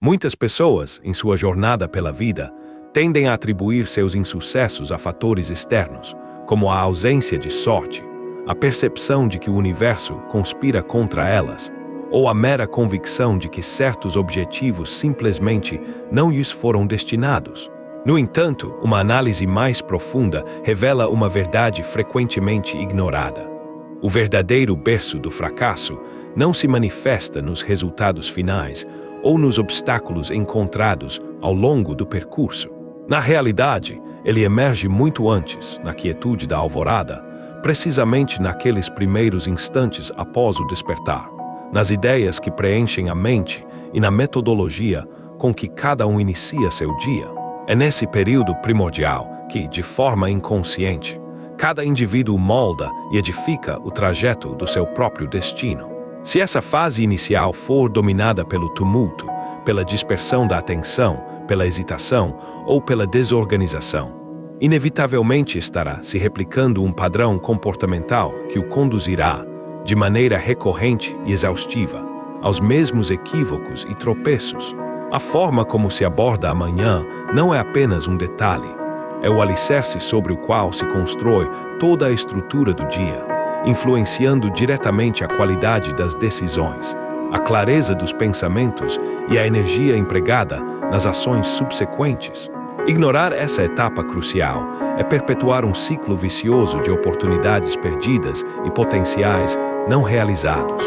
Muitas pessoas, em sua jornada pela vida, tendem a atribuir seus insucessos a fatores externos, como a ausência de sorte, a percepção de que o universo conspira contra elas, ou a mera convicção de que certos objetivos simplesmente não lhes foram destinados. No entanto, uma análise mais profunda revela uma verdade frequentemente ignorada. O verdadeiro berço do fracasso não se manifesta nos resultados finais ou nos obstáculos encontrados ao longo do percurso. Na realidade, ele emerge muito antes, na quietude da alvorada, precisamente naqueles primeiros instantes após o despertar, nas ideias que preenchem a mente e na metodologia com que cada um inicia seu dia. É nesse período primordial que, de forma inconsciente, cada indivíduo molda e edifica o trajeto do seu próprio destino. Se essa fase inicial for dominada pelo tumulto, pela dispersão da atenção, pela hesitação ou pela desorganização, inevitavelmente estará se replicando um padrão comportamental que o conduzirá, de maneira recorrente e exaustiva, aos mesmos equívocos e tropeços. A forma como se aborda a manhã não é apenas um detalhe, é o alicerce sobre o qual se constrói toda a estrutura do dia, influenciando diretamente a qualidade das decisões, a clareza dos pensamentos e a energia empregada nas ações subsequentes. Ignorar essa etapa crucial é perpetuar um ciclo vicioso de oportunidades perdidas e potenciais não realizados.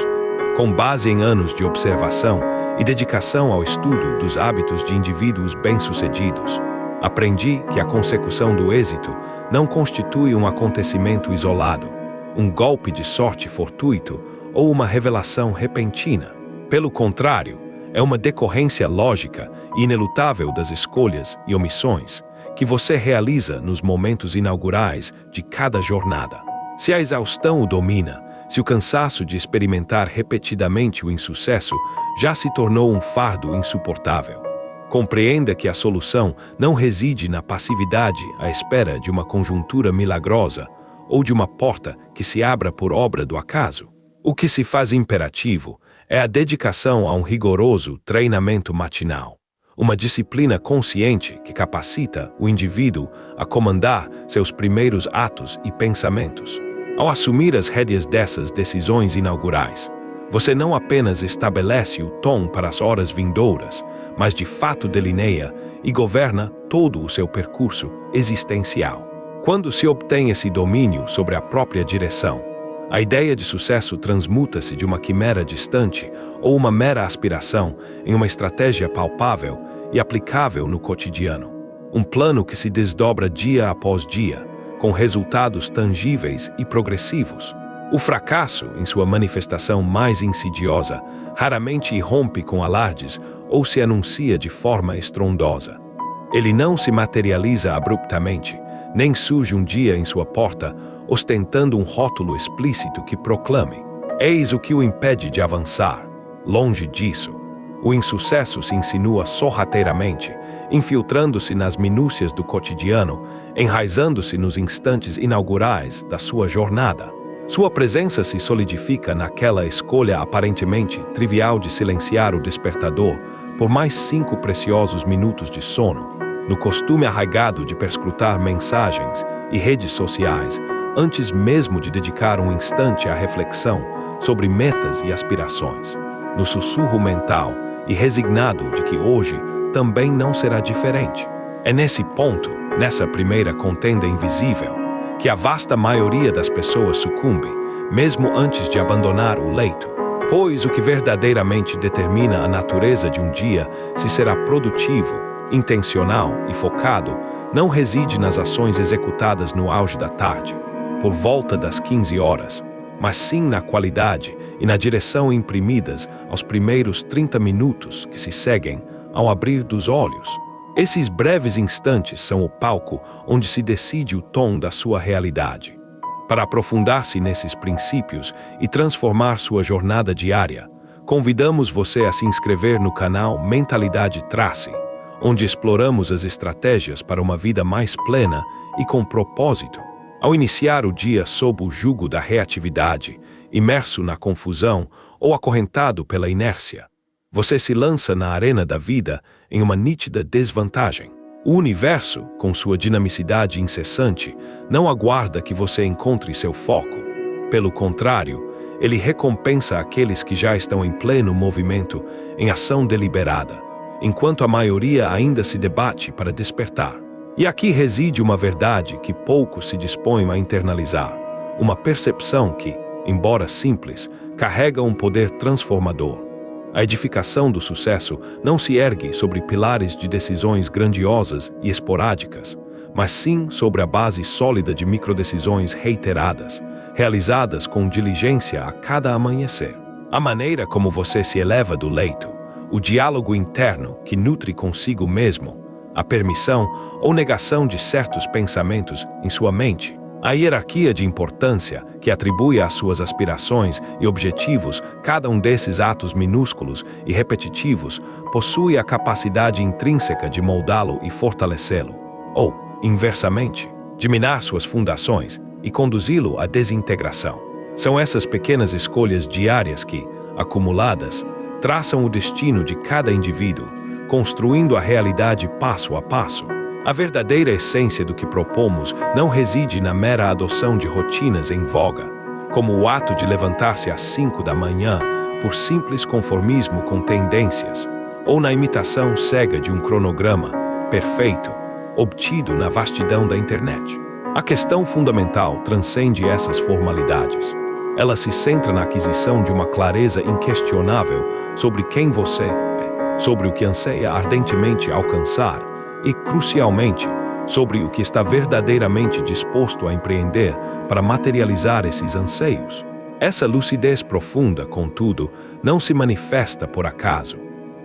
Com base em anos de observação e dedicação ao estudo dos hábitos de indivíduos bem-sucedidos, aprendi que a consecução do êxito não constitui um acontecimento isolado, um golpe de sorte fortuito ou uma revelação repentina. Pelo contrário, é uma decorrência lógica e inelutável das escolhas e omissões que você realiza nos momentos inaugurais de cada jornada. Se a exaustão o domina, se o cansaço de experimentar repetidamente o insucesso já se tornou um fardo insuportável, compreenda que a solução não reside na passividade à espera de uma conjuntura milagrosa ou de uma porta que se abra por obra do acaso. O que se faz imperativo é a dedicação a um rigoroso treinamento matinal, uma disciplina consciente que capacita o indivíduo a comandar seus primeiros atos e pensamentos. Ao assumir as rédeas dessas decisões inaugurais, você não apenas estabelece o tom para as horas vindouras, mas de fato delineia e governa todo o seu percurso existencial. Quando se obtém esse domínio sobre a própria direção, a ideia de sucesso transmuta-se de uma quimera distante ou uma mera aspiração em uma estratégia palpável e aplicável no cotidiano. Um plano que se desdobra dia após dia, com resultados tangíveis e progressivos. O fracasso, em sua manifestação mais insidiosa, raramente irrompe com alardes ou se anuncia de forma estrondosa. Ele não se materializa abruptamente, nem surge um dia em sua porta ostentando um rótulo explícito que proclame: eis o que o impede de avançar. Longe disso. O insucesso se insinua sorrateiramente, infiltrando-se nas minúcias do cotidiano, enraizando-se nos instantes inaugurais da sua jornada. Sua presença se solidifica naquela escolha aparentemente trivial de silenciar o despertador por mais 5 preciosos minutos de sono, no costume arraigado de perscrutar mensagens e redes sociais, antes mesmo de dedicar um instante à reflexão sobre metas e aspirações, no sussurro mental e resignado de que hoje também não será diferente. É nesse ponto, nessa primeira contenda invisível, que a vasta maioria das pessoas sucumbe, mesmo antes de abandonar o leito, pois o que verdadeiramente determina a natureza de um dia, se será produtivo, intencional e focado, não reside nas ações executadas no auge da tarde, por volta das 15 horas, mas sim na qualidade e na direção imprimidas aos primeiros 30 minutos que se seguem ao abrir dos olhos. Esses breves instantes são o palco onde se decide o tom da sua realidade. Para aprofundar-se nesses princípios e transformar sua jornada diária, convidamos você a se inscrever no canal Mentalidade Trace, onde exploramos as estratégias para uma vida mais plena e com propósito. Ao iniciar o dia sob o jugo da reatividade, imerso na confusão ou acorrentado pela inércia, Você se lança na arena da vida em uma nítida desvantagem. O universo, com sua dinamicidade incessante, não aguarda que você encontre seu foco. Pelo contrário, ele recompensa aqueles que já estão em pleno movimento, em ação deliberada, enquanto a maioria ainda se debate para despertar. E aqui reside uma verdade que poucos se dispõem a internalizar, uma percepção que, embora simples, carrega um poder transformador. A edificação do sucesso não se ergue sobre pilares de decisões grandiosas e esporádicas, mas sim sobre a base sólida de microdecisões reiteradas, realizadas com diligência a cada amanhecer. A maneira como você se eleva do leito, o diálogo interno que nutre consigo mesmo, a permissão ou negação de certos pensamentos em sua mente, a hierarquia de importância que atribui às suas aspirações e objetivos, cada um desses atos minúsculos e repetitivos possui a capacidade intrínseca de moldá-lo e fortalecê-lo, ou, inversamente, de minar suas fundações e conduzi-lo à desintegração. São essas pequenas escolhas diárias que, acumuladas, traçam o destino de cada indivíduo, construindo a realidade passo a passo. A verdadeira essência do que propomos não reside na mera adoção de rotinas em voga, como o ato de levantar-se às 5 da manhã por simples conformismo com tendências, ou na imitação cega de um cronograma perfeito, obtido na vastidão da internet. A questão fundamental transcende essas formalidades. Ela se centra na aquisição de uma clareza inquestionável sobre quem você é, sobre o que anseia ardentemente alcançar e, crucialmente, sobre o que está verdadeiramente disposto a empreender para materializar esses anseios. Essa lucidez profunda, contudo, não se manifesta por acaso.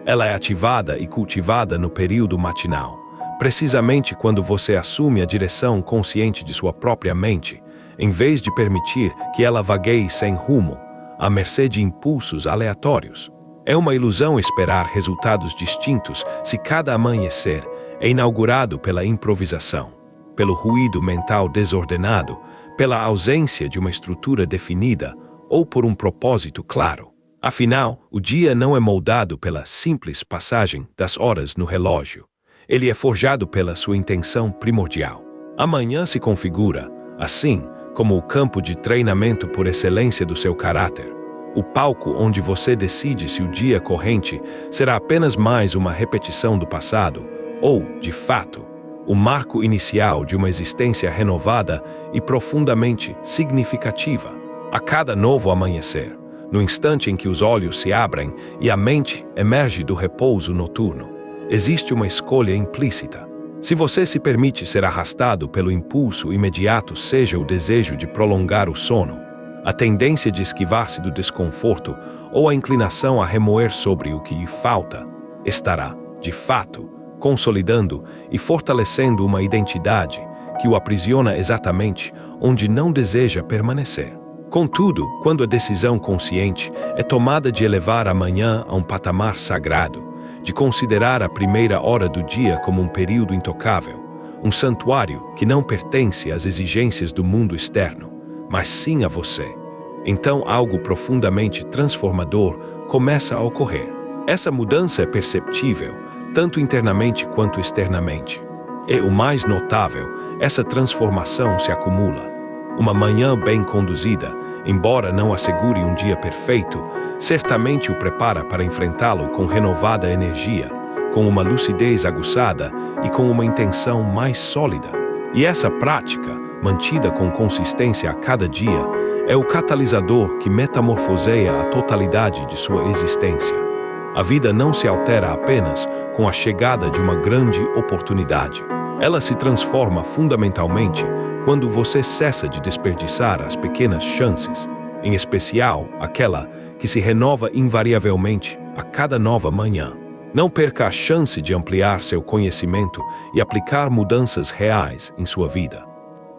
Ela é ativada e cultivada no período matinal, precisamente quando você assume a direção consciente de sua própria mente, em vez de permitir que ela vagueie sem rumo, à mercê de impulsos aleatórios. É uma ilusão esperar resultados distintos se cada amanhecer é inaugurado pela improvisação, pelo ruído mental desordenado, pela ausência de uma estrutura definida ou por um propósito claro. Afinal, o dia não é moldado pela simples passagem das horas no relógio. Ele é forjado pela sua intenção primordial. A manhã se configura, assim, como o campo de treinamento por excelência do seu caráter. O palco onde você decide se o dia corrente será apenas mais uma repetição do passado, ou, de fato, o marco inicial de uma existência renovada e profundamente significativa. A cada novo amanhecer, no instante em que os olhos se abrem e a mente emerge do repouso noturno, existe uma escolha implícita. Se você se permite ser arrastado pelo impulso imediato, seja o desejo de prolongar o sono, a tendência de esquivar-se do desconforto ou a inclinação a remoer sobre o que lhe falta, estará, de fato, consolidando e fortalecendo uma identidade que o aprisiona exatamente onde não deseja permanecer. Contudo, quando a decisão consciente é tomada de elevar a manhã a um patamar sagrado, de considerar a primeira hora do dia como um período intocável, um santuário que não pertence às exigências do mundo externo, mas sim a você, então algo profundamente transformador começa a ocorrer. Essa mudança é perceptível, tanto internamente quanto externamente. E o mais notável, essa transformação se acumula. Uma manhã bem conduzida, embora não assegure um dia perfeito, certamente o prepara para enfrentá-lo com renovada energia, com uma lucidez aguçada e com uma intenção mais sólida. E essa prática, mantida com consistência a cada dia, é o catalisador que metamorfoseia a totalidade de sua existência. A vida não se altera apenas com a chegada de uma grande oportunidade. Ela se transforma fundamentalmente quando você cessa de desperdiçar as pequenas chances, em especial aquela que se renova invariavelmente a cada nova manhã. Não perca a chance de ampliar seu conhecimento e aplicar mudanças reais em sua vida.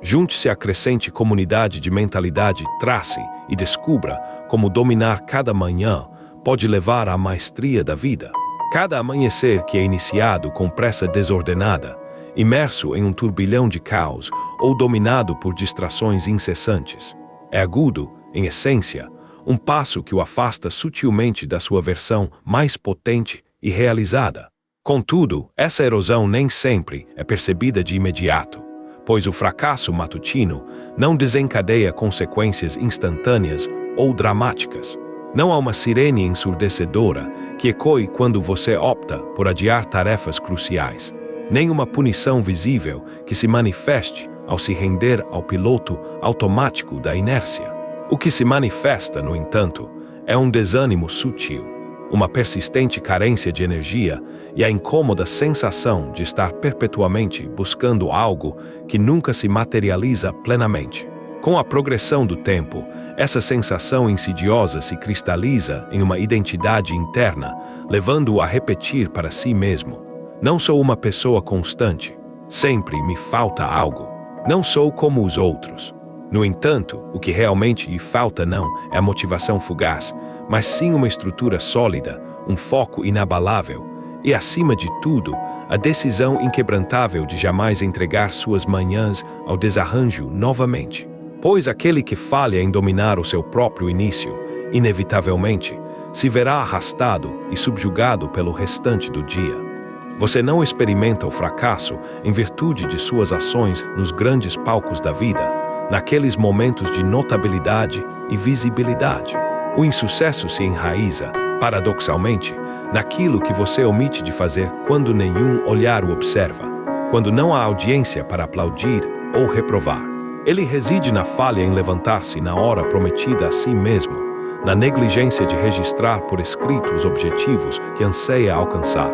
Junte-se à crescente comunidade de mentalidade, trace e descubra como dominar cada manhã pode levar à maestria da vida. Cada amanhecer que é iniciado com pressa desordenada, imerso em um turbilhão de caos ou dominado por distrações incessantes, é agudo, em essência, um passo que o afasta sutilmente da sua versão mais potente e realizada. Contudo, essa erosão nem sempre é percebida de imediato, pois o fracasso matutino não desencadeia consequências instantâneas ou dramáticas. Não há uma sirene ensurdecedora que ecoe quando você opta por adiar tarefas cruciais, nem uma punição visível que se manifeste ao se render ao piloto automático da inércia. O que se manifesta, no entanto, é um desânimo sutil, uma persistente carência de energia e a incômoda sensação de estar perpetuamente buscando algo que nunca se materializa plenamente. Com a progressão do tempo, essa sensação insidiosa se cristaliza em uma identidade interna, levando-o a repetir para si mesmo: não sou uma pessoa constante, sempre me falta algo, não sou como os outros. No entanto, o que realmente lhe falta não é a motivação fugaz, mas sim uma estrutura sólida, um foco inabalável e, acima de tudo, a decisão inquebrantável de jamais entregar suas manhãs ao desarranjo novamente. Pois aquele que falha em dominar o seu próprio início, inevitavelmente, se verá arrastado e subjugado pelo restante do dia. Você não experimenta o fracasso em virtude de suas ações nos grandes palcos da vida, naqueles momentos de notabilidade e visibilidade. O insucesso se enraiza, paradoxalmente, naquilo que você omite de fazer quando nenhum olhar o observa, quando não há audiência para aplaudir ou reprovar. Ele reside na falha em levantar-se na hora prometida a si mesmo, na negligência de registrar por escrito os objetivos que anseia alcançar,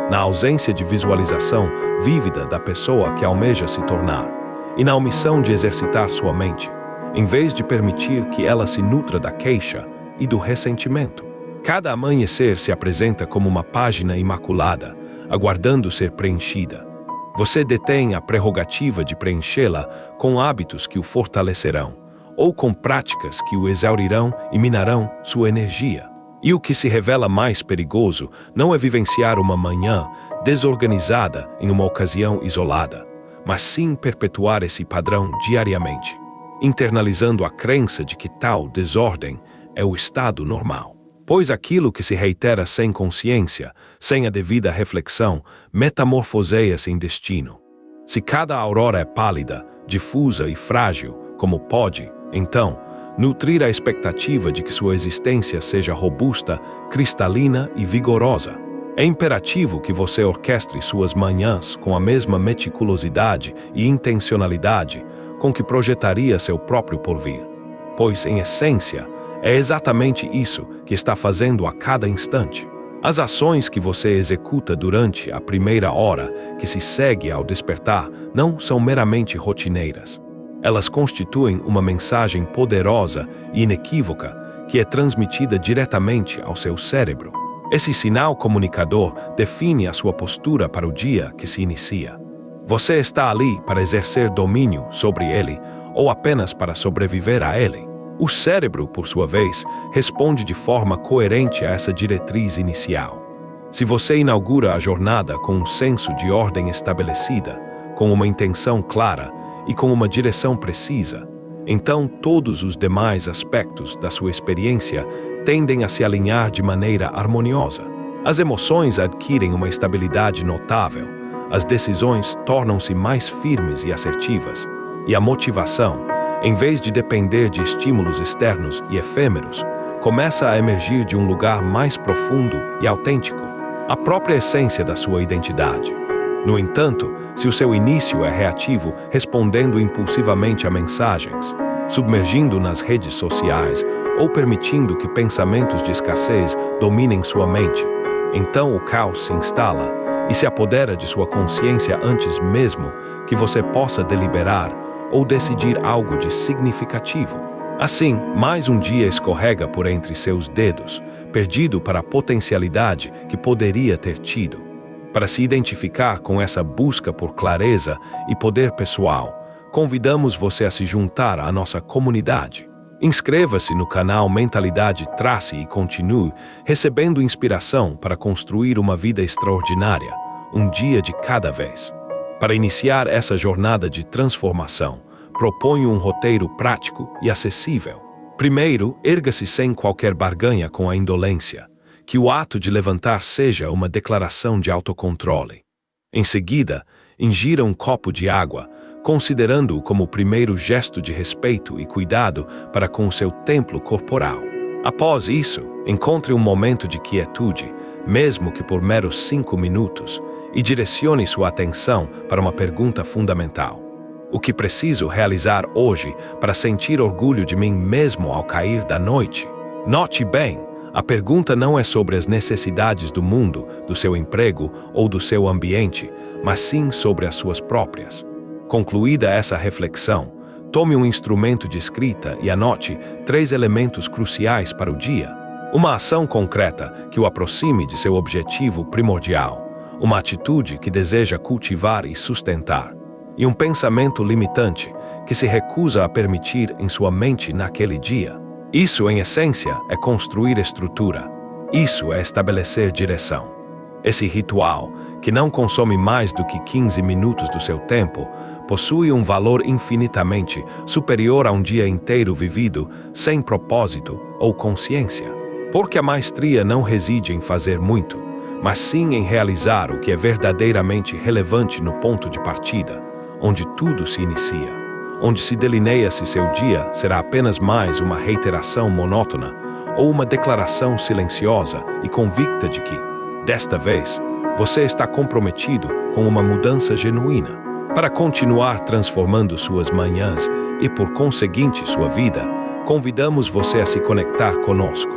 na ausência de visualização vívida da pessoa que almeja se tornar, e na omissão de exercitar sua mente, em vez de permitir que ela se nutra da queixa e do ressentimento. Cada amanhecer se apresenta como uma página imaculada, aguardando ser preenchida. Você detém a prerrogativa de preenchê-la com hábitos que o fortalecerão, ou com práticas que o exaurirão e minarão sua energia. E o que se revela mais perigoso não é vivenciar uma manhã desorganizada em uma ocasião isolada, mas sim perpetuar esse padrão diariamente, internalizando a crença de que tal desordem é o estado normal. Pois aquilo que se reitera sem consciência, sem a devida reflexão, metamorfoseia-se em destino. Se cada aurora é pálida, difusa e frágil, como pode, então, nutrir a expectativa de que sua existência seja robusta, cristalina e vigorosa. É imperativo que você orquestre suas manhãs com a mesma meticulosidade e intencionalidade com que projetaria seu próprio porvir. Pois, em essência, é exatamente isso que está fazendo a cada instante. As ações que você executa durante a primeira hora que se segue ao despertar não são meramente rotineiras. Elas constituem uma mensagem poderosa e inequívoca que é transmitida diretamente ao seu cérebro. Esse sinal comunicador define a sua postura para o dia que se inicia. Você está ali para exercer domínio sobre ele ou apenas para sobreviver a ele? O cérebro, por sua vez, responde de forma coerente a essa diretriz inicial. Se você inaugura a jornada com um senso de ordem estabelecida, com uma intenção clara e com uma direção precisa, então todos os demais aspectos da sua experiência tendem a se alinhar de maneira harmoniosa. As emoções adquirem uma estabilidade notável, as decisões tornam-se mais firmes e assertivas, e a motivação, em vez de depender de estímulos externos e efêmeros, começa a emergir de um lugar mais profundo e autêntico, a própria essência da sua identidade. No entanto, se o seu início é reativo, respondendo impulsivamente a mensagens, submergindo nas redes sociais ou permitindo que pensamentos de escassez dominem sua mente, então o caos se instala e se apodera de sua consciência antes mesmo que você possa deliberar ou decidir algo de significativo. Assim, mais um dia escorrega por entre seus dedos, perdido para a potencialidade que poderia ter tido. Para se identificar com essa busca por clareza e poder pessoal, convidamos você a se juntar à nossa comunidade. Inscreva-se no canal Mentalidade Trace e continue recebendo inspiração para construir uma vida extraordinária, um dia de cada vez. Para iniciar essa jornada de transformação, proponho um roteiro prático e acessível. Primeiro, erga-se sem qualquer barganha com a indolência. Que o ato de levantar seja uma declaração de autocontrole. Em seguida, ingira um copo de água, considerando-o como o primeiro gesto de respeito e cuidado para com o seu templo corporal. Após isso, encontre um momento de quietude, mesmo que por meros 5 minutos, e direcione sua atenção para uma pergunta fundamental. O que preciso realizar hoje para sentir orgulho de mim mesmo ao cair da noite? Note bem, a pergunta não é sobre as necessidades do mundo, do seu emprego ou do seu ambiente, mas sim sobre as suas próprias. Concluída essa reflexão, tome um instrumento de escrita e anote 3 elementos cruciais para o dia. Uma ação concreta que o aproxime de seu objetivo primordial. Uma atitude que deseja cultivar e sustentar. E um pensamento limitante que se recusa a permitir em sua mente naquele dia. Isso, em essência, é construir estrutura. Isso é estabelecer direção. Esse ritual, que não consome mais do que 15 minutos do seu tempo, possui um valor infinitamente superior a um dia inteiro vivido sem propósito ou consciência. Porque a maestria não reside em fazer muito, mas sim em realizar o que é verdadeiramente relevante no ponto de partida, onde tudo se inicia. Onde se delineia se seu dia será apenas mais uma reiteração monótona ou uma declaração silenciosa e convicta de que, desta vez, você está comprometido com uma mudança genuína. Para continuar transformando suas manhãs e, por conseguinte, sua vida, convidamos você a se conectar conosco.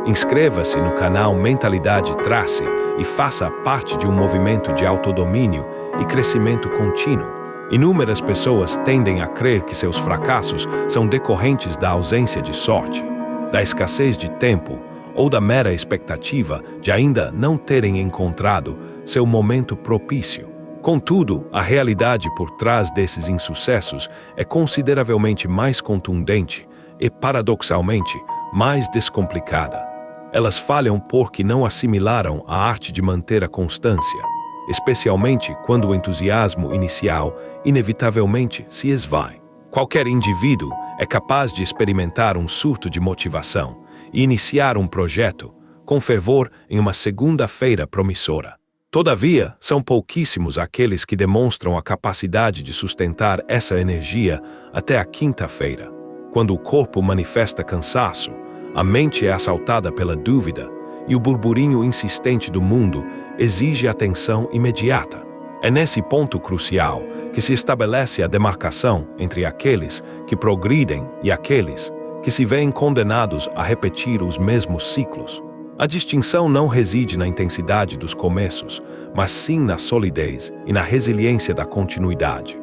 Inscreva-se no canal Mentalidade Trace e faça parte de um movimento de autodomínio e crescimento contínuo. Inúmeras pessoas tendem a crer que seus fracassos são decorrentes da ausência de sorte, da escassez de tempo ou da mera expectativa de ainda não terem encontrado seu momento propício. Contudo, a realidade por trás desses insucessos é consideravelmente mais contundente e, paradoxalmente, mais descomplicada. Elas falham porque não assimilaram a arte de manter a constância, especialmente quando o entusiasmo inicial inevitavelmente se esvai. Qualquer indivíduo é capaz de experimentar um surto de motivação e iniciar um projeto com fervor em uma segunda-feira promissora. Todavia, são pouquíssimos aqueles que demonstram a capacidade de sustentar essa energia até a quinta-feira. Quando o corpo manifesta cansaço, a mente é assaltada pela dúvida e o burburinho insistente do mundo exige atenção imediata. É nesse ponto crucial que se estabelece a demarcação entre aqueles que progridem e aqueles que se veem condenados a repetir os mesmos ciclos. A distinção não reside na intensidade dos começos, mas sim na solidez e na resiliência da continuidade.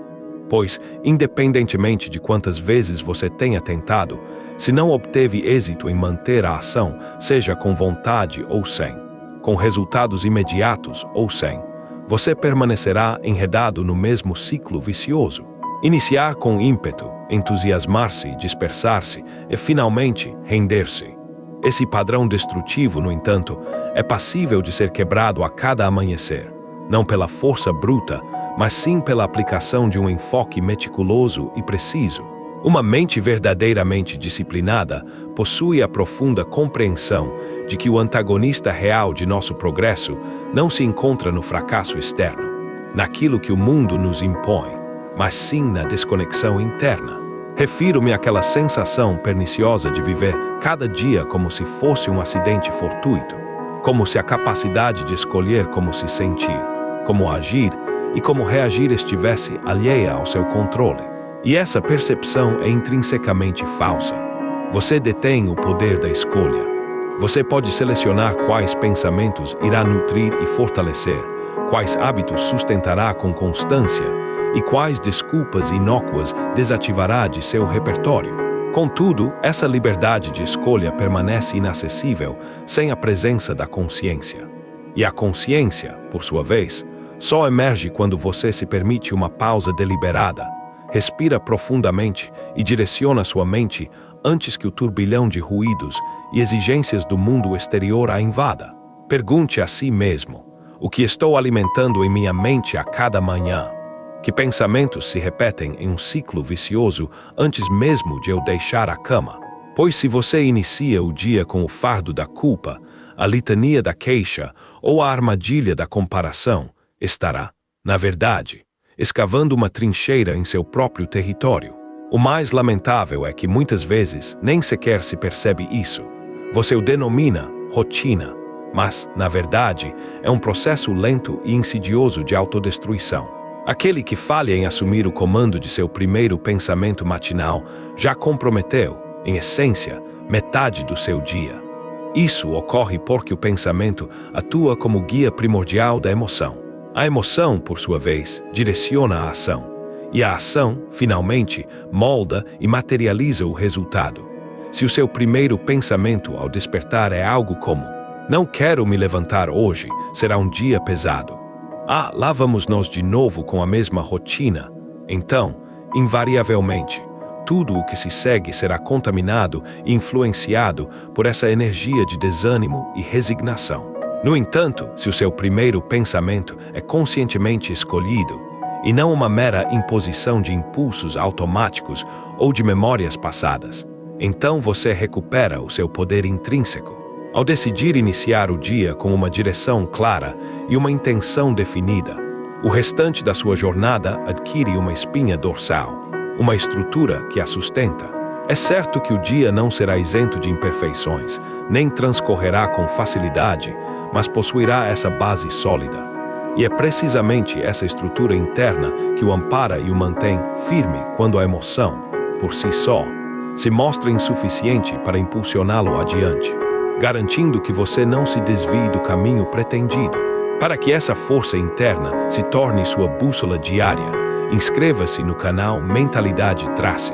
Pois, independentemente de quantas vezes você tenha tentado, se não obteve êxito em manter a ação, seja com vontade ou sem, com resultados imediatos ou sem, você permanecerá enredado no mesmo ciclo vicioso. Iniciar com ímpeto, entusiasmar-se, dispersar-se e, finalmente, render-se. Esse padrão destrutivo, no entanto, é passível de ser quebrado a cada amanhecer, não pela força bruta, mas sim pela aplicação de um enfoque meticuloso e preciso. Uma mente verdadeiramente disciplinada possui a profunda compreensão de que o antagonista real de nosso progresso não se encontra no fracasso externo, naquilo que o mundo nos impõe, mas sim na desconexão interna. Refiro-me àquela sensação perniciosa de viver cada dia como se fosse um acidente fortuito, como se a capacidade de escolher como se sentir, como agir e como reagir estivesse alheia ao seu controle. E essa percepção é intrinsecamente falsa. Você detém o poder da escolha. Você pode selecionar quais pensamentos irá nutrir e fortalecer, quais hábitos sustentará com constância e quais desculpas inócuas desativará de seu repertório. Contudo, essa liberdade de escolha permanece inacessível sem a presença da consciência. E a consciência, por sua vez, só emerge quando você se permite uma pausa deliberada, respira profundamente e direciona sua mente antes que o turbilhão de ruídos e exigências do mundo exterior a invada. Pergunte a si mesmo: o que estou alimentando em minha mente a cada manhã? Que pensamentos se repetem em um ciclo vicioso antes mesmo de eu deixar a cama? Pois se você inicia o dia com o fardo da culpa, a litania da queixa ou a armadilha da comparação, estará, na verdade, escavando uma trincheira em seu próprio território. O mais lamentável é que muitas vezes nem sequer se percebe isso. Você o denomina rotina, mas, na verdade, é um processo lento e insidioso de autodestruição. Aquele que falha em assumir o comando de seu primeiro pensamento matinal já comprometeu, em essência, metade do seu dia. Isso ocorre porque o pensamento atua como guia primordial da emoção. A emoção, por sua vez, direciona a ação. E a ação, finalmente, molda e materializa o resultado. Se o seu primeiro pensamento ao despertar é algo como "não quero me levantar hoje, será um dia pesado", lá vamos nós de novo com a mesma rotina, então, invariavelmente, tudo o que se segue será contaminado e influenciado por essa energia de desânimo e resignação. No entanto, se o seu primeiro pensamento é conscientemente escolhido, e não uma mera imposição de impulsos automáticos ou de memórias passadas, então você recupera o seu poder intrínseco. Ao decidir iniciar o dia com uma direção clara e uma intenção definida, o restante da sua jornada adquire uma espinha dorsal, uma estrutura que a sustenta. É certo que o dia não será isento de imperfeições, nem transcorrerá com facilidade, mas possuirá essa base sólida. E é precisamente essa estrutura interna que o ampara e o mantém firme quando a emoção, por si só, se mostra insuficiente para impulsioná-lo adiante, garantindo que você não se desvie do caminho pretendido. Para que essa força interna se torne sua bússola diária, inscreva-se no canal Mentalidade Trace.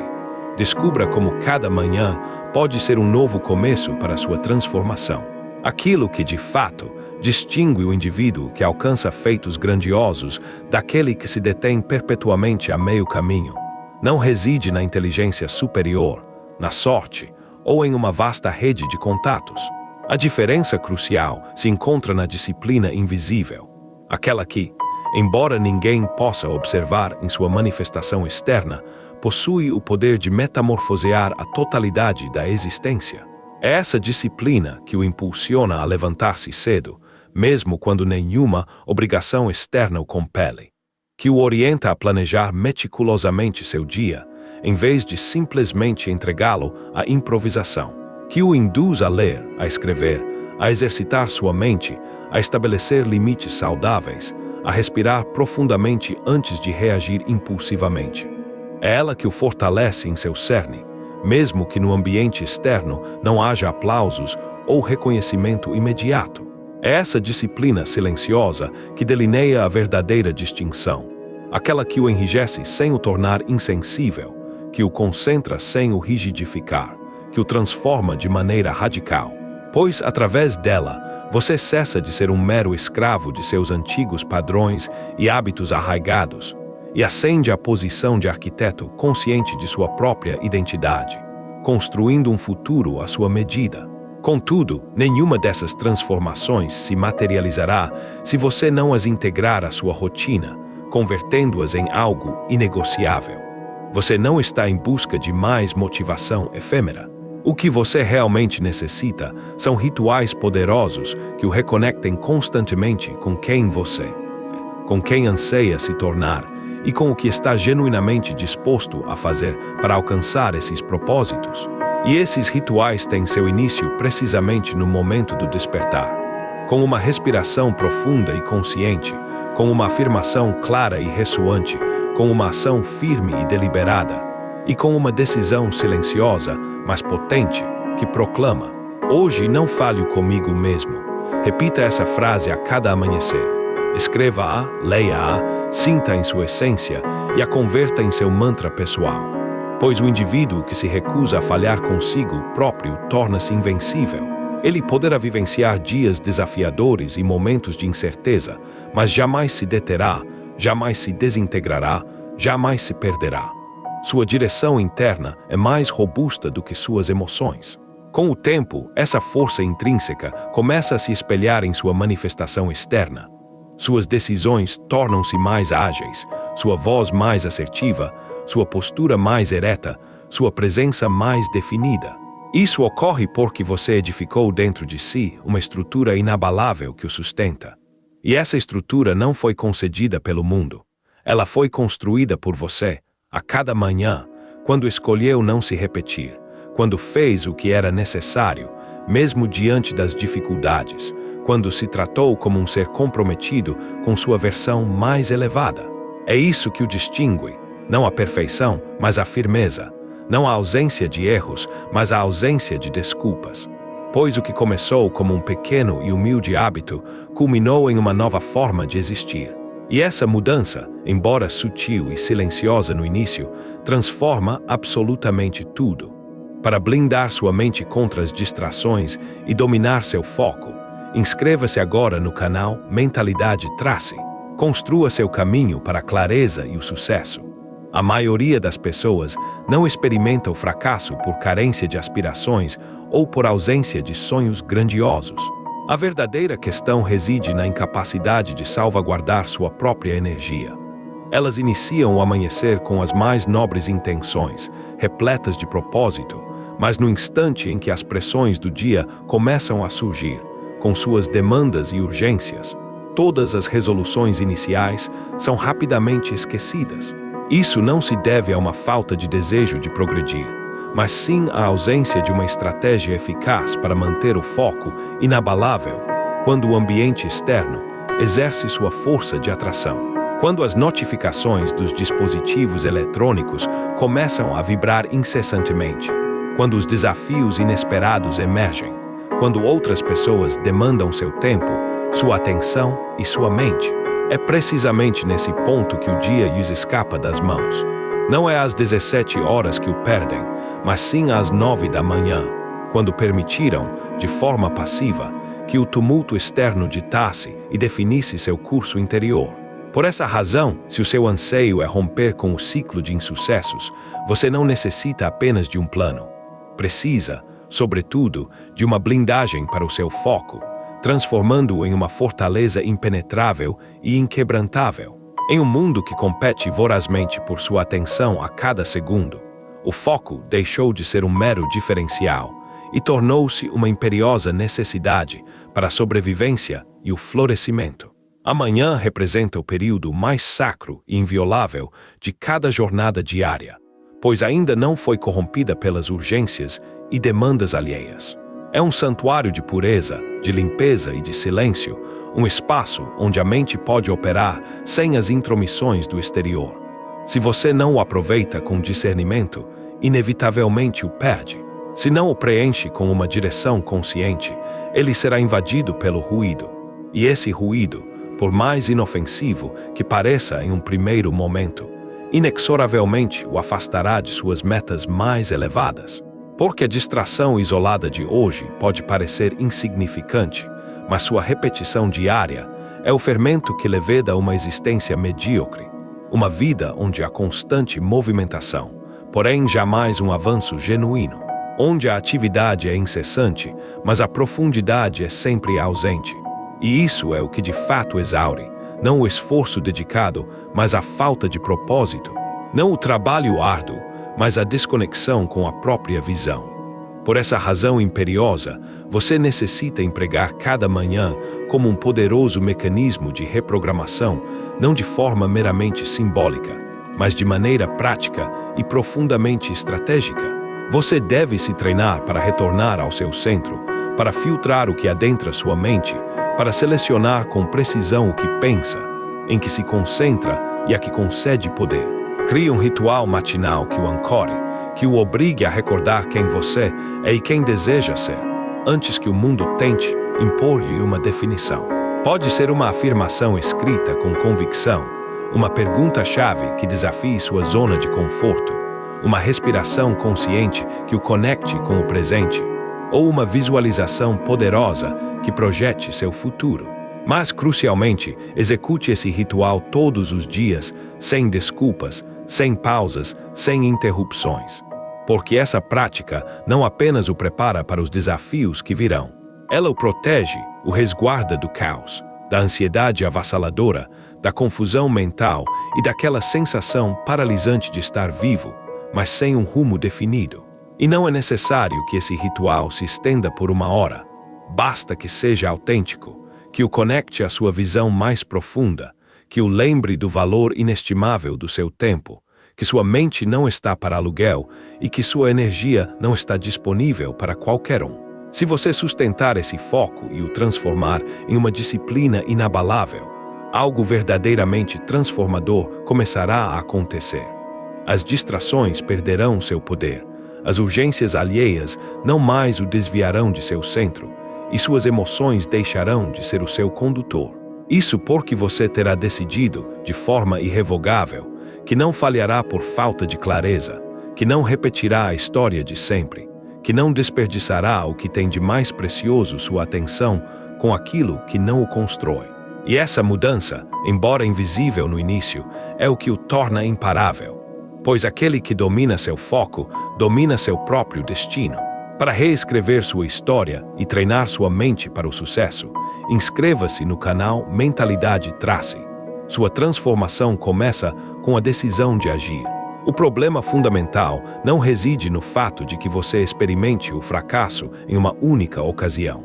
Descubra como cada manhã pode ser um novo começo para sua transformação. Aquilo que, de fato, distingue o indivíduo que alcança feitos grandiosos daquele que se detém perpetuamente a meio caminho não reside na inteligência superior, na sorte ou em uma vasta rede de contatos. A diferença crucial se encontra na disciplina invisível, aquela que, embora ninguém possa observar em sua manifestação externa, possui o poder de metamorfosear a totalidade da existência. É essa disciplina que o impulsiona a levantar-se cedo, mesmo quando nenhuma obrigação externa o compele, que o orienta a planejar meticulosamente seu dia, em vez de simplesmente entregá-lo à improvisação, que o induz a ler, a escrever, a exercitar sua mente, a estabelecer limites saudáveis, a respirar profundamente antes de reagir impulsivamente. É ela que o fortalece em seu cerne, mesmo que no ambiente externo não haja aplausos ou reconhecimento imediato. É essa disciplina silenciosa que delineia a verdadeira distinção, aquela que o enrijece sem o tornar insensível, que o concentra sem o rigidificar, que o transforma de maneira radical. Pois, através dela, você cessa de ser um mero escravo de seus antigos padrões e hábitos arraigados, e ascende à posição de arquiteto consciente de sua própria identidade, construindo um futuro à sua medida. Contudo, nenhuma dessas transformações se materializará se você não as integrar à sua rotina, convertendo-as em algo inegociável. Você não está em busca de mais motivação efêmera. O que você realmente necessita são rituais poderosos que o reconectem constantemente com quem você é, com quem anseia se tornar e com o que está genuinamente disposto a fazer para alcançar esses propósitos. E esses rituais têm seu início precisamente no momento do despertar, com uma respiração profunda e consciente, com uma afirmação clara e ressoante, com uma ação firme e deliberada, e com uma decisão silenciosa, mas potente, que proclama: hoje não falho comigo mesmo. Repita essa frase a cada amanhecer. Escreva-a, leia-a, sinta em sua essência e a converta em seu mantra pessoal. Pois o indivíduo que se recusa a falhar consigo próprio torna-se invencível. Ele poderá vivenciar dias desafiadores e momentos de incerteza, mas jamais se deterá, jamais se desintegrará, jamais se perderá. Sua direção interna é mais robusta do que suas emoções. Com o tempo, essa força intrínseca começa a se espelhar em sua manifestação externa. Suas decisões tornam-se mais ágeis, sua voz mais assertiva, sua postura mais ereta, sua presença mais definida. Isso ocorre porque você edificou dentro de si uma estrutura inabalável que o sustenta. E essa estrutura não foi concedida pelo mundo. Ela foi construída por você, a cada manhã, quando escolheu não se repetir, quando fez o que era necessário, mesmo diante das dificuldades, quando se tratou como um ser comprometido com sua versão mais elevada. É isso que o distingue, não a perfeição, mas a firmeza, não a ausência de erros, mas a ausência de desculpas. Pois o que começou como um pequeno e humilde hábito, culminou em uma nova forma de existir. E essa mudança, embora sutil e silenciosa no início, transforma absolutamente tudo. Para blindar sua mente contra as distrações e dominar seu foco, inscreva-se agora no canal Mentalidade Trace. Construa seu caminho para a clareza e o sucesso. A maioria das pessoas não experimenta o fracasso por carência de aspirações ou por ausência de sonhos grandiosos. A verdadeira questão reside na incapacidade de salvaguardar sua própria energia. Elas iniciam o amanhecer com as mais nobres intenções, repletas de propósito, mas no instante em que as pressões do dia começam a surgir, com suas demandas e urgências, todas as resoluções iniciais são rapidamente esquecidas. Isso não se deve a uma falta de desejo de progredir, mas sim à ausência de uma estratégia eficaz para manter o foco inabalável quando o ambiente externo exerce sua força de atração. Quando as notificações dos dispositivos eletrônicos começam a vibrar incessantemente, quando os desafios inesperados emergem, quando outras pessoas demandam seu tempo, sua atenção e sua mente, é precisamente nesse ponto que o dia lhes escapa das mãos. Não é às 17 horas que o perdem, mas sim às 9 da manhã, quando permitiram, de forma passiva, que o tumulto externo ditasse e definisse seu curso interior. Por essa razão, se o seu anseio é romper com o ciclo de insucessos, você não necessita apenas de um plano. Precisa, sobretudo, de uma blindagem para o seu foco, transformando-o em uma fortaleza impenetrável e inquebrantável. Em um mundo que compete vorazmente por sua atenção a cada segundo, o foco deixou de ser um mero diferencial e tornou-se uma imperiosa necessidade para a sobrevivência e o florescimento. A manhã representa o período mais sacro e inviolável de cada jornada diária, pois ainda não foi corrompida pelas urgências e demandas alheias. É um santuário de pureza, de limpeza e de silêncio, um espaço onde a mente pode operar sem as intromissões do exterior. Se você não o aproveita com discernimento, inevitavelmente o perde. Se não o preenche com uma direção consciente, ele será invadido pelo ruído. E esse ruído, por mais inofensivo que pareça em um primeiro momento, inexoravelmente o afastará de suas metas mais elevadas. Porque a distração isolada de hoje pode parecer insignificante, mas sua repetição diária é o fermento que leveda uma existência medíocre, uma vida onde há constante movimentação, porém jamais um avanço genuíno, onde a atividade é incessante, mas a profundidade é sempre ausente. E isso é o que de fato exaure, não o esforço dedicado, mas a falta de propósito, não o trabalho árduo, mas a desconexão com a própria visão. Por essa razão imperiosa, você necessita empregar cada manhã como um poderoso mecanismo de reprogramação, não de forma meramente simbólica, mas de maneira prática e profundamente estratégica. Você deve se treinar para retornar ao seu centro, para filtrar o que adentra sua mente, para selecionar com precisão o que pensa, em que se concentra e a que concede poder. Crie um ritual matinal que o ancore, que o obrigue a recordar quem você é e quem deseja ser, antes que o mundo tente impor-lhe uma definição. Pode ser uma afirmação escrita com convicção, uma pergunta-chave que desafie sua zona de conforto, uma respiração consciente que o conecte com o presente, ou uma visualização poderosa que projete seu futuro. Mas, crucialmente, execute esse ritual todos os dias, sem desculpas, sem pausas, sem interrupções. Porque essa prática não apenas o prepara para os desafios que virão. Ela o protege, o resguarda do caos, da ansiedade avassaladora, da confusão mental e daquela sensação paralisante de estar vivo, mas sem um rumo definido. E não é necessário que esse ritual se estenda por 1 hora. Basta que seja autêntico, que o conecte à sua visão mais profunda, que o lembre do valor inestimável do seu tempo, que sua mente não está para aluguel e que sua energia não está disponível para qualquer um. Se você sustentar esse foco e o transformar em uma disciplina inabalável, algo verdadeiramente transformador começará a acontecer. As distrações perderão seu poder, as urgências alheias não mais o desviarão de seu centro, e suas emoções deixarão de ser o seu condutor. Isso porque você terá decidido, de forma irrevogável, que não falhará por falta de clareza, que não repetirá a história de sempre, que não desperdiçará o que tem de mais precioso, sua atenção, com aquilo que não o constrói. E essa mudança, embora invisível no início, é o que o torna imparável, pois aquele que domina seu foco, domina seu próprio destino. Para reescrever sua história e treinar sua mente para o sucesso, inscreva-se no canal Mentalidade Trace. Sua transformação começa com a decisão de agir. O problema fundamental não reside no fato de que você experimente o fracasso em uma única ocasião.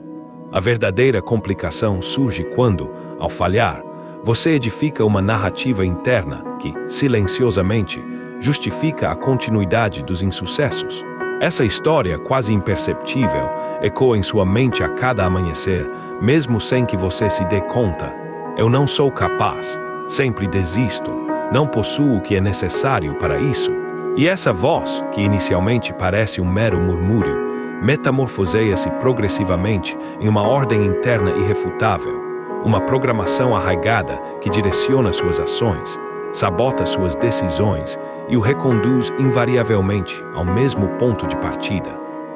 A verdadeira complicação surge quando, ao falhar, você edifica uma narrativa interna que, silenciosamente, justifica a continuidade dos insucessos. Essa história quase imperceptível ecoa em sua mente a cada amanhecer, mesmo sem que você se dê conta. Eu não sou capaz, sempre desisto, não possuo o que é necessário para isso. E essa voz, que inicialmente parece um mero murmúrio, metamorfoseia-se progressivamente em uma ordem interna irrefutável, uma programação arraigada que direciona suas ações, sabota suas decisões e o reconduz invariavelmente ao mesmo ponto de partida,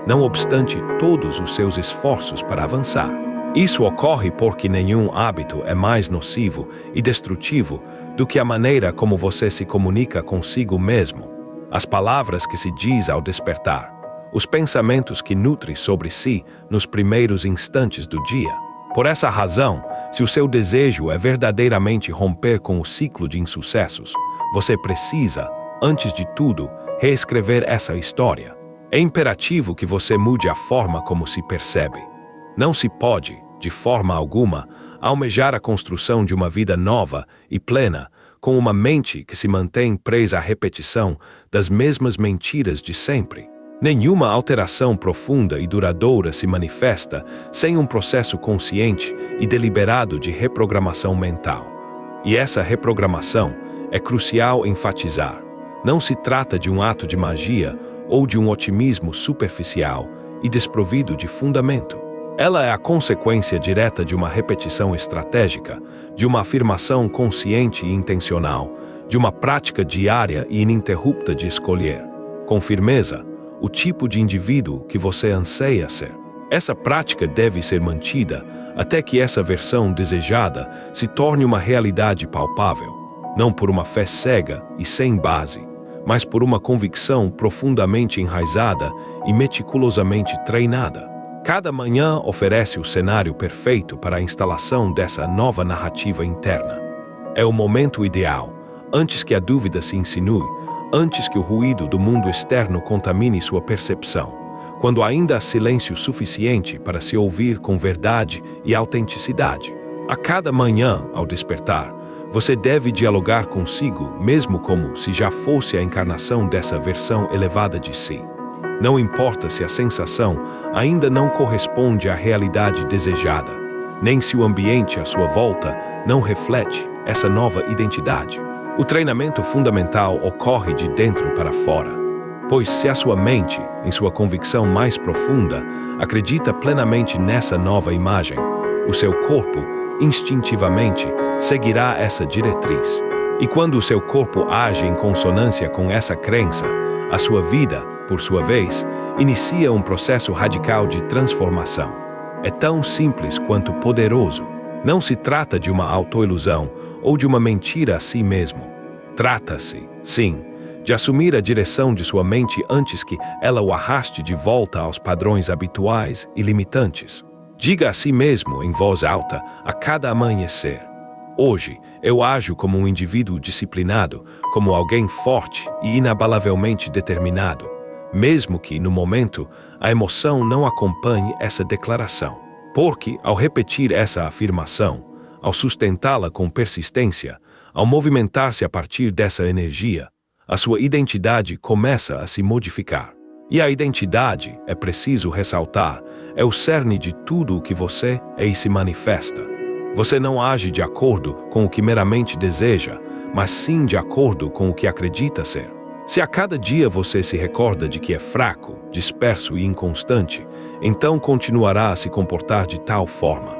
não obstante todos os seus esforços para avançar. Isso ocorre porque nenhum hábito é mais nocivo e destrutivo do que a maneira como você se comunica consigo mesmo, as palavras que se diz ao despertar, os pensamentos que nutre sobre si nos primeiros instantes do dia. Por essa razão, se o seu desejo é verdadeiramente romper com o ciclo de insucessos, você precisa, antes de tudo, reescrever essa história. É imperativo que você mude a forma como se percebe. Não se pode, de forma alguma, almejar a construção de uma vida nova e plena com uma mente que se mantém presa à repetição das mesmas mentiras de sempre. Nenhuma alteração profunda e duradoura se manifesta sem um processo consciente e deliberado de reprogramação mental. E essa reprogramação é crucial enfatizar. Não se trata de um ato de magia ou de um otimismo superficial e desprovido de fundamento. Ela é a consequência direta de uma repetição estratégica, de uma afirmação consciente e intencional, de uma prática diária e ininterrupta de escolher, com firmeza, o tipo de indivíduo que você anseia ser. Essa prática deve ser mantida até que essa versão desejada se torne uma realidade palpável, não por uma fé cega e sem base, mas por uma convicção profundamente enraizada e meticulosamente treinada. Cada manhã oferece o cenário perfeito para a instalação dessa nova narrativa interna. É o momento ideal, antes que a dúvida se insinue, antes que o ruído do mundo externo contamine sua percepção, quando ainda há silêncio suficiente para se ouvir com verdade e autenticidade. A cada manhã, ao despertar, você deve dialogar consigo mesmo como se já fosse a encarnação dessa versão elevada de si. Não importa se a sensação ainda não corresponde à realidade desejada, nem se o ambiente à sua volta não reflete essa nova identidade. O treinamento fundamental ocorre de dentro para fora, pois se a sua mente, em sua convicção mais profunda, acredita plenamente nessa nova imagem, o seu corpo, instintivamente, seguirá essa diretriz. E quando o seu corpo age em consonância com essa crença, a sua vida, por sua vez, inicia um processo radical de transformação. É tão simples quanto poderoso. Não se trata de uma autoilusão ou de uma mentira a si mesmo. Trata-se, sim, de assumir a direção de sua mente antes que ela o arraste de volta aos padrões habituais e limitantes. Diga a si mesmo, em voz alta, a cada amanhecer: hoje, eu ajo como um indivíduo disciplinado, como alguém forte e inabalavelmente determinado. mesmo que, no momento, a emoção não acompanhe essa declaração. Porque, ao repetir essa afirmação, ao sustentá-la com persistência, ao movimentar-se a partir dessa energia, a sua identidade começa a se modificar. E a identidade, é preciso ressaltar, é o cerne de tudo o que você é e se manifesta. Você não age de acordo com o que meramente deseja, mas sim de acordo com o que acredita ser. Se a cada dia você se recorda de que é fraco, disperso e inconstante, então continuará a se comportar de tal forma.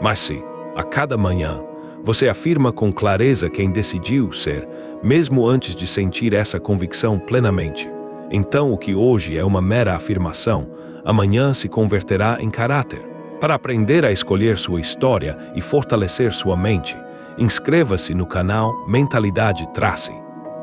Mas se, a cada manhã, você afirma com clareza quem decidiu ser, mesmo antes de sentir essa convicção plenamente, então o que hoje é uma mera afirmação, amanhã se converterá em caráter. Para aprender a escolher sua história e fortalecer sua mente, inscreva-se no canal Mentalidade Trace.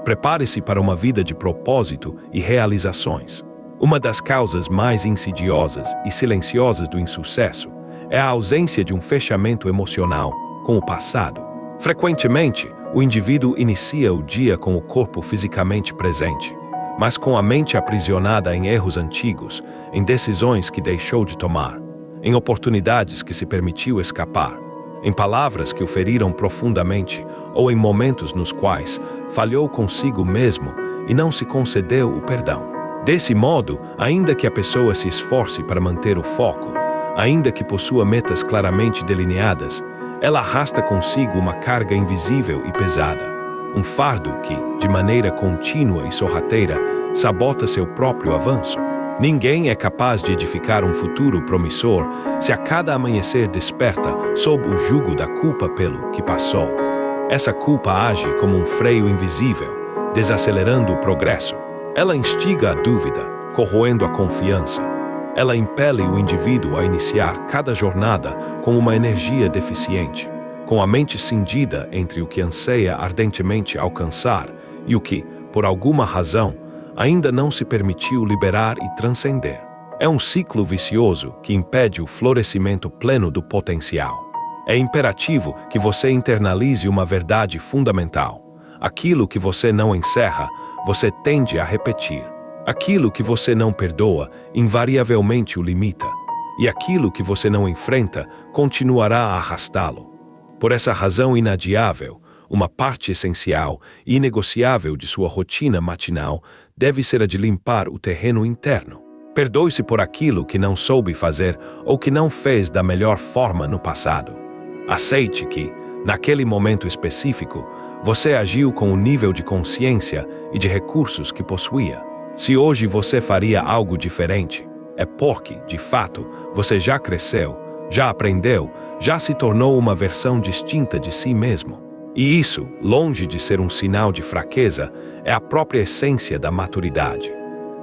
Prepare-se para uma vida de propósito e realizações. Uma das causas mais insidiosas e silenciosas do insucesso é a ausência de um fechamento emocional com o passado. Frequentemente, o indivíduo inicia o dia com o corpo fisicamente presente, mas com a mente aprisionada em erros antigos, em decisões que deixou de tomar, em oportunidades que se permitiu escapar, em palavras que o feriram profundamente ou em momentos nos quais falhou consigo mesmo e não se concedeu o perdão. Desse modo, ainda que a pessoa se esforce para manter o foco, ainda que possua metas claramente delineadas, ela arrasta consigo uma carga invisível e pesada, um fardo que, de maneira contínua e sorrateira, sabota seu próprio avanço. Ninguém é capaz de edificar um futuro promissor se a cada amanhecer desperta sob o jugo da culpa pelo que passou. Essa culpa age como um freio invisível, desacelerando o progresso. Ela instiga a dúvida, corroendo a confiança. Ela impele o indivíduo a iniciar cada jornada com uma energia deficiente, com a mente cindida entre o que anseia ardentemente alcançar e o que, por alguma razão, ainda não se permitiu liberar e transcender. É um ciclo vicioso que impede o florescimento pleno do potencial. É imperativo que você internalize uma verdade fundamental. Aquilo que você não encerra, você tende a repetir. Aquilo que você não perdoa, invariavelmente o limita. E aquilo que você não enfrenta, continuará a arrastá-lo. Por essa razão inadiável, uma parte essencial e inegociável de sua rotina matinal deve ser a de limpar o terreno interno. Perdoe-se por aquilo que não soube fazer ou que não fez da melhor forma no passado. Aceite que, naquele momento específico, você agiu com o nível de consciência e de recursos que possuía. Se hoje você faria algo diferente, é porque, de fato, você já cresceu, já aprendeu, já se tornou uma versão distinta de si mesmo. E isso, longe de ser um sinal de fraqueza, é a própria essência da maturidade.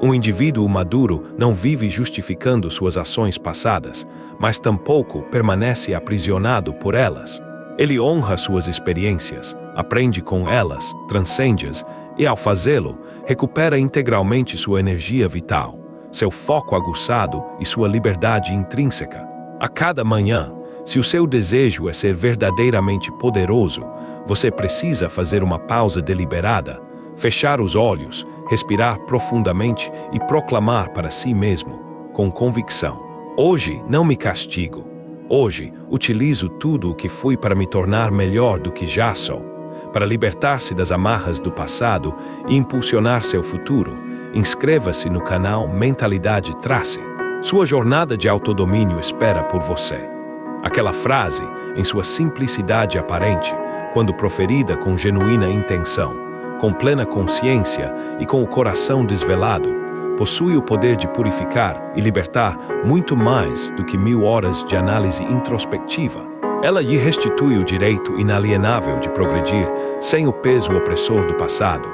Um indivíduo maduro não vive justificando suas ações passadas, mas tampouco permanece aprisionado por elas. Ele honra suas experiências, aprende com elas, transcende-as e, ao fazê-lo, recupera integralmente sua energia vital, seu foco aguçado e sua liberdade intrínseca. A cada manhã, se o seu desejo é ser verdadeiramente poderoso, você precisa fazer uma pausa deliberada, fechar os olhos, respirar profundamente e proclamar para si mesmo, com convicção: hoje não me castigo. Hoje utilizo tudo o que fui para me tornar melhor do que já sou. Para libertar-se das amarras do passado e impulsionar seu futuro, inscreva-se no canal Mentalidade Trace. Sua jornada de autodomínio espera por você. Aquela frase, em sua simplicidade aparente, quando proferida com genuína intenção, com plena consciência e com o coração desvelado, possui o poder de purificar e libertar muito mais do que 1000 horas de análise introspectiva. Ela lhe restitui o direito inalienável de progredir sem o peso opressor do passado,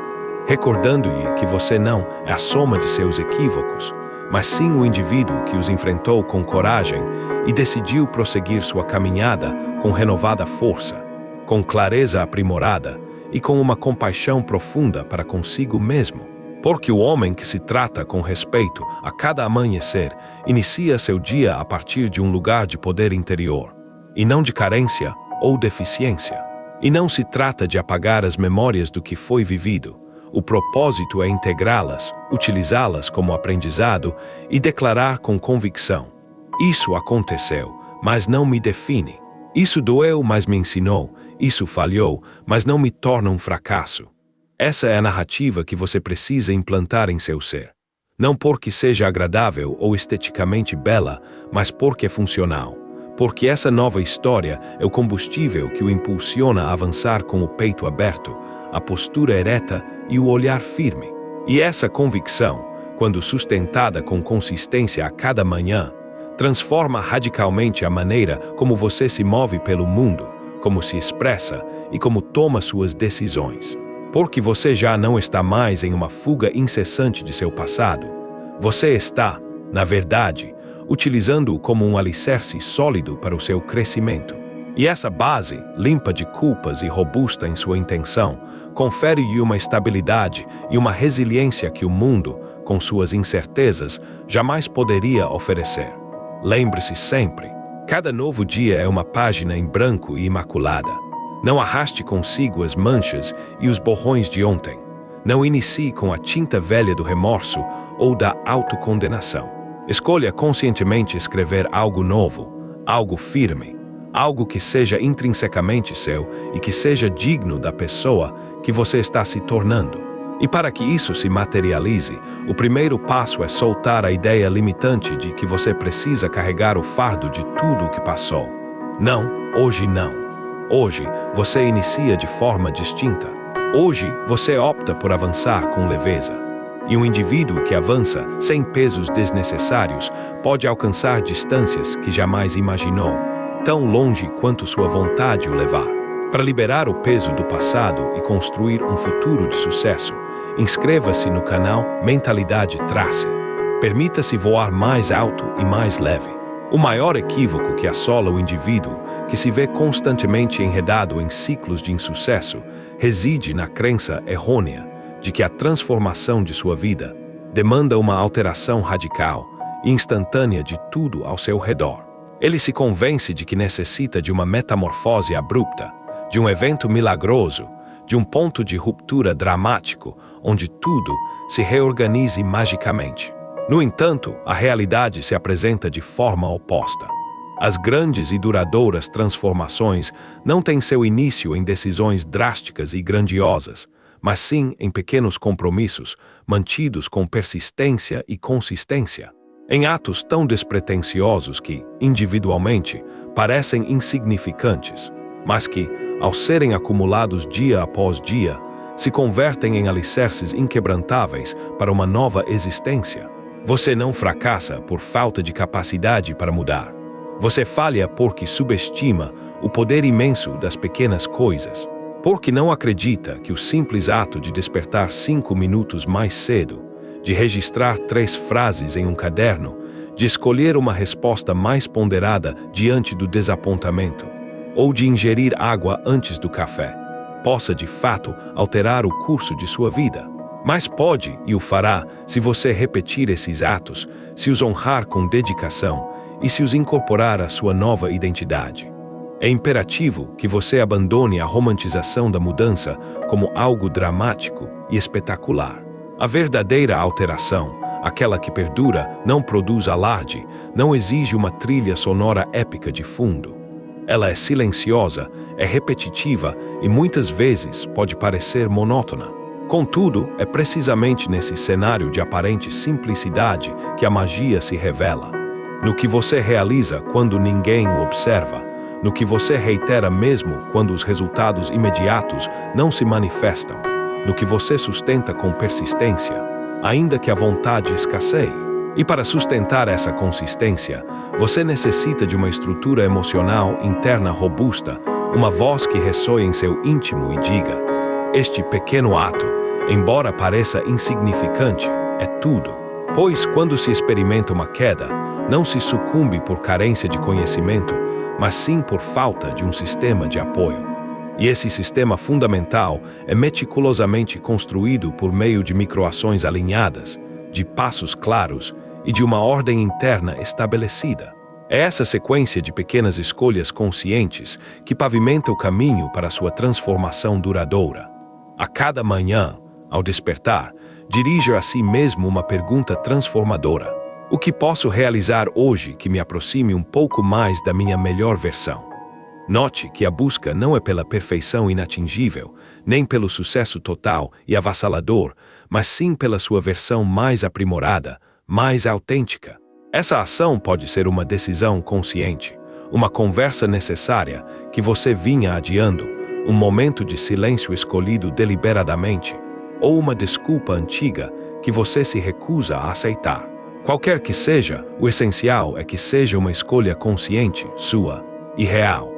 recordando-lhe que você não é a soma de seus equívocos, mas sim o indivíduo que os enfrentou com coragem e decidiu prosseguir sua caminhada com renovada força, com clareza aprimorada e com uma compaixão profunda para consigo mesmo. Porque o homem que se trata com respeito a cada amanhecer inicia seu dia a partir de um lugar de poder interior, e não de carência ou deficiência. E não se trata de apagar as memórias do que foi vivido. O propósito é integrá-las, utilizá-las como aprendizado e declarar com convicção: isso aconteceu, mas não me define. Isso doeu, mas me ensinou. Isso falhou, mas não me torna um fracasso. Essa é a narrativa que você precisa implantar em seu ser. Não porque seja agradável ou esteticamente bela, mas porque é funcional. Porque essa nova história é o combustível que o impulsiona a avançar com o peito aberto, a postura ereta e o olhar firme. E essa convicção, quando sustentada com consistência a cada manhã, transforma radicalmente a maneira como você se move pelo mundo, como se expressa e como toma suas decisões. Porque você já não está mais em uma fuga incessante de seu passado. Você está, na verdade, utilizando-o como um alicerce sólido para o seu crescimento. E essa base, limpa de culpas e robusta em sua intenção, confere-lhe uma estabilidade e uma resiliência que o mundo, com suas incertezas, jamais poderia oferecer. Lembre-se sempre, cada novo dia é uma página em branco e imaculada. Não arraste consigo as manchas e os borrões de ontem. Não inicie com a tinta velha do remorso ou da autocondenação. Escolha conscientemente escrever algo novo, algo firme, algo que seja intrinsecamente seu e que seja digno da pessoa que você está se tornando. E para que isso se materialize, o primeiro passo é soltar a ideia limitante de que você precisa carregar o fardo de tudo o que passou. Não, hoje não. Hoje, você inicia de forma distinta. Hoje, você opta por avançar com leveza. E um indivíduo que avança sem pesos desnecessários pode alcançar distâncias que jamais imaginou, tão longe quanto sua vontade o levar. Para liberar o peso do passado e construir um futuro de sucesso, inscreva-se no canal Mentalidade Trace. Permita-se voar mais alto e mais leve. O maior equívoco que assola o indivíduo, que se vê constantemente enredado em ciclos de insucesso, reside na crença errônea de que a transformação de sua vida demanda uma alteração radical e instantânea de tudo ao seu redor. Ele se convence de que necessita de uma metamorfose abrupta, de um evento milagroso, de um ponto de ruptura dramático, onde tudo se reorganize magicamente. No entanto, a realidade se apresenta de forma oposta. As grandes e duradouras transformações não têm seu início em decisões drásticas e grandiosas, mas sim em pequenos compromissos, mantidos com persistência e consistência. Em atos tão despretensiosos que, individualmente, parecem insignificantes, mas que, ao serem acumulados dia após dia, se convertem em alicerces inquebrantáveis para uma nova existência. Você não fracassa por falta de capacidade para mudar. Você falha porque subestima o poder imenso das pequenas coisas, porque não acredita que o simples ato de despertar 5 minutos mais cedo, de registrar 3 frases em um caderno, de escolher uma resposta mais ponderada diante do desapontamento, ou de ingerir água antes do café, possa de fato alterar o curso de sua vida. Mas pode e o fará se você repetir esses atos, se os honrar com dedicação e se os incorporar à sua nova identidade. É imperativo que você abandone a romantização da mudança como algo dramático e espetacular. A verdadeira alteração, aquela que perdura, não produz alarde, não exige uma trilha sonora épica de fundo. Ela é silenciosa, é repetitiva e muitas vezes pode parecer monótona. Contudo, é precisamente nesse cenário de aparente simplicidade que a magia se revela. No que você realiza quando ninguém o observa, no que você reitera mesmo quando os resultados imediatos não se manifestam, no que você sustenta com persistência, ainda que a vontade escasseie. E para sustentar essa consistência, você necessita de uma estrutura emocional interna robusta, uma voz que ressoe em seu íntimo e diga: este pequeno ato, embora pareça insignificante, é tudo. Pois quando se experimenta uma queda, não se sucumbe por carência de conhecimento, mas sim por falta de um sistema de apoio. E esse sistema fundamental é meticulosamente construído por meio de microações alinhadas, de passos claros e de uma ordem interna estabelecida. É essa sequência de pequenas escolhas conscientes que pavimenta o caminho para a sua transformação duradoura. A cada manhã, Ao despertar, dirija a si mesmo uma pergunta transformadora: o que posso realizar hoje que me aproxime um pouco mais da minha melhor versão? Note que a busca não é pela perfeição inatingível, nem pelo sucesso total e avassalador, mas sim pela sua versão mais aprimorada, mais autêntica. Essa ação pode ser uma decisão consciente, uma conversa necessária que você vinha adiando, um momento de silêncio escolhido deliberadamente, ou uma desculpa antiga que você se recusa a aceitar. Qualquer que seja, o essencial é que seja uma escolha consciente, sua e real.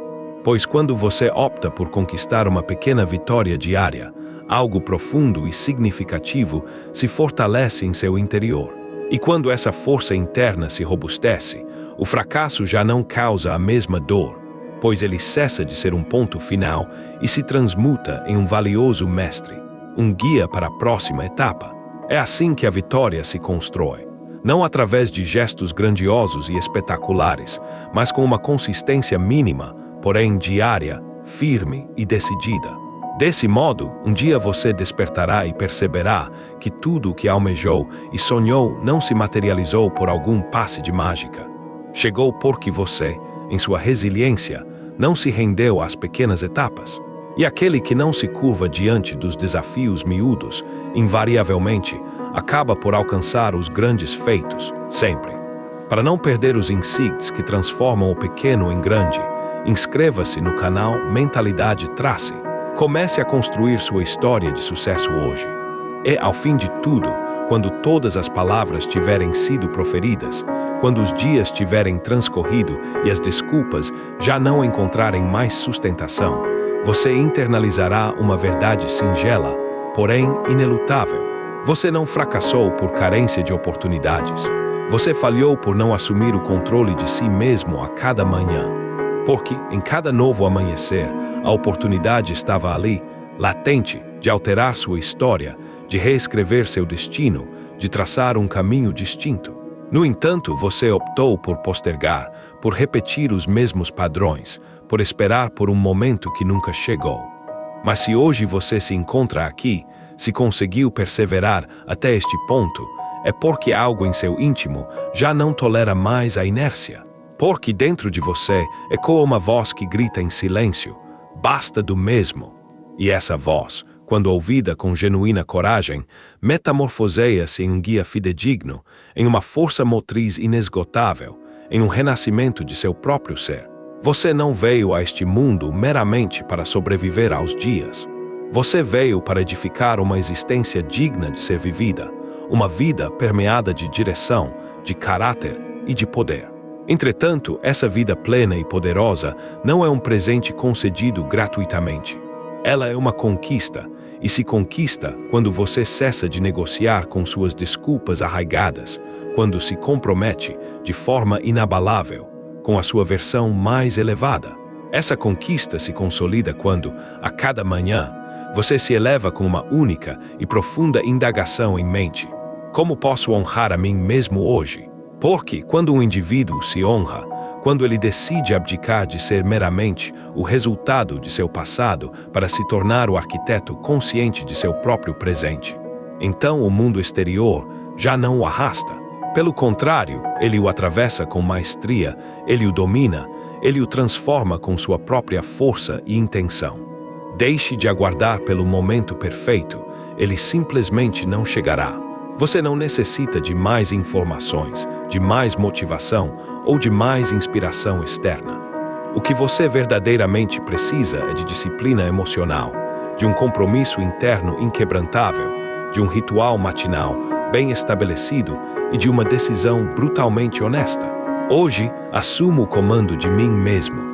Pois quando você opta por conquistar uma pequena vitória diária, algo profundo e significativo se fortalece em seu interior. E quando essa força interna se robustece, o fracasso já não causa a mesma dor, pois ele cessa de ser um ponto final e se transmuta em um valioso mestre, um guia para a próxima etapa. É assim que a vitória se constrói, não através de gestos grandiosos e espetaculares, mas com uma consistência mínima, porém diária, firme e decidida. Desse modo, um dia você despertará e perceberá que tudo o que almejou e sonhou não se materializou por algum passe de mágica. Chegou porque você, em sua resiliência, não se rendeu às pequenas etapas. E aquele que não se curva diante dos desafios miúdos, invariavelmente, acaba por alcançar os grandes feitos, sempre. Para não perder os insights que transformam o pequeno em grande, inscreva-se no canal Mentalidade Trace. Comece a construir sua história de sucesso hoje. E, ao fim de tudo, quando todas as palavras tiverem sido proferidas, quando os dias tiverem transcorrido e as desculpas já não encontrarem mais sustentação, você internalizará uma verdade singela, porém inelutável. Você não fracassou por carência de oportunidades. Você falhou por não assumir o controle de si mesmo a cada manhã. Porque, em cada novo amanhecer, a oportunidade estava ali, latente, de alterar sua história, de reescrever seu destino, de traçar um caminho distinto. No entanto, você optou por postergar, por repetir os mesmos padrões, por esperar por um momento que nunca chegou. Mas se hoje você se encontra aqui, se conseguiu perseverar até este ponto, é porque algo em seu íntimo já não tolera mais a inércia. Porque dentro de você ecoa uma voz que grita em silêncio: basta do mesmo. E essa voz, quando ouvida com genuína coragem, metamorfoseia-se em um guia fidedigno, em uma força motriz inesgotável, em um renascimento de seu próprio ser. Você não veio a este mundo meramente para sobreviver aos dias. Você veio para edificar uma existência digna de ser vivida, uma vida permeada de direção, de caráter e de poder. Entretanto, essa vida plena e poderosa não é um presente concedido gratuitamente. Ela é uma conquista, e se conquista quando você cessa de negociar com suas desculpas arraigadas, quando se compromete, de forma inabalável, com a sua versão mais elevada. Essa conquista se consolida quando, a cada manhã, você se eleva com uma única e profunda indagação em mente: como posso honrar a mim mesmo hoje? Porque, quando um indivíduo se honra, quando ele decide abdicar de ser meramente o resultado de seu passado para se tornar o arquiteto consciente de seu próprio presente, então o mundo exterior já não o arrasta. Pelo contrário, ele o atravessa com maestria, ele o domina, ele o transforma com sua própria força e intenção. Deixe de aguardar pelo momento perfeito, ele simplesmente não chegará. Você não necessita de mais informações, de mais motivação ou de mais inspiração externa. O que você verdadeiramente precisa é de disciplina emocional, de um compromisso interno inquebrantável, de um ritual matinal bem estabelecido e de uma decisão brutalmente honesta. Hoje, assumo o comando de mim mesmo.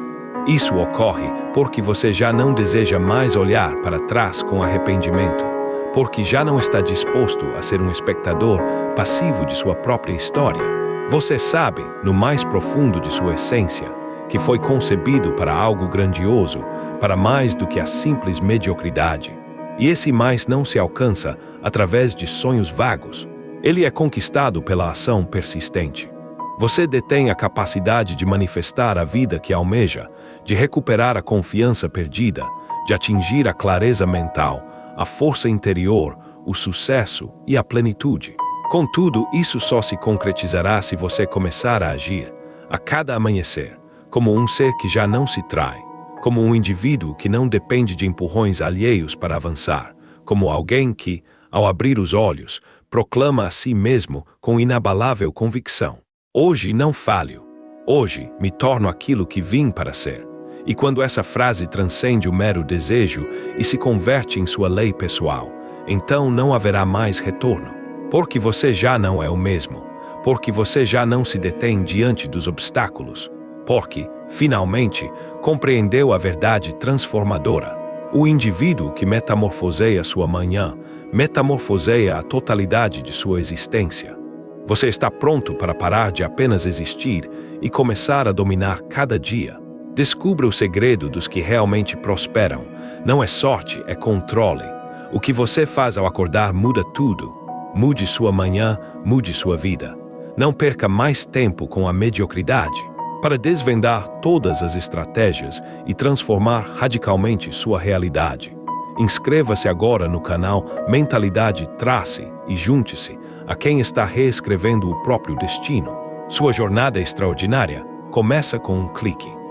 Isso ocorre porque você já não deseja mais olhar para trás com arrependimento, porque já não está disposto a ser um espectador passivo de sua própria história. Você sabe, no mais profundo de sua essência, que foi concebido para algo grandioso, para mais do que a simples mediocridade. E esse mais não se alcança através de sonhos vagos. Ele é conquistado pela ação persistente. Você detém a capacidade de manifestar a vida que almeja, de recuperar a confiança perdida, de atingir a clareza mental, a força interior, o sucesso e a plenitude. Contudo, isso só se concretizará se você começar a agir, a cada amanhecer, como um ser que já não se trai, como um indivíduo que não depende de empurrões alheios para avançar, como alguém que, ao abrir os olhos, proclama a si mesmo com inabalável convicção: hoje não falho, hoje me torno aquilo que vim para ser. E quando essa frase transcende o mero desejo e se converte em sua lei pessoal, então não haverá mais retorno. Porque você já não é o mesmo, porque você já não se detém diante dos obstáculos, porque, finalmente, compreendeu a verdade transformadora. O indivíduo que metamorfoseia sua manhã, metamorfoseia a totalidade de sua existência. Você está pronto para parar de apenas existir e começar a dominar cada dia. Descubra o segredo dos que realmente prosperam. Não é sorte, é controle. O que você faz ao acordar muda tudo. Mude sua manhã, mude sua vida. Não perca mais tempo com a mediocridade. Para desvendar todas as estratégias e transformar radicalmente sua realidade, inscreva-se agora no canal Mentalidade Trace e junte-se a quem está reescrevendo o próprio destino. Sua jornada extraordinária começa com um clique.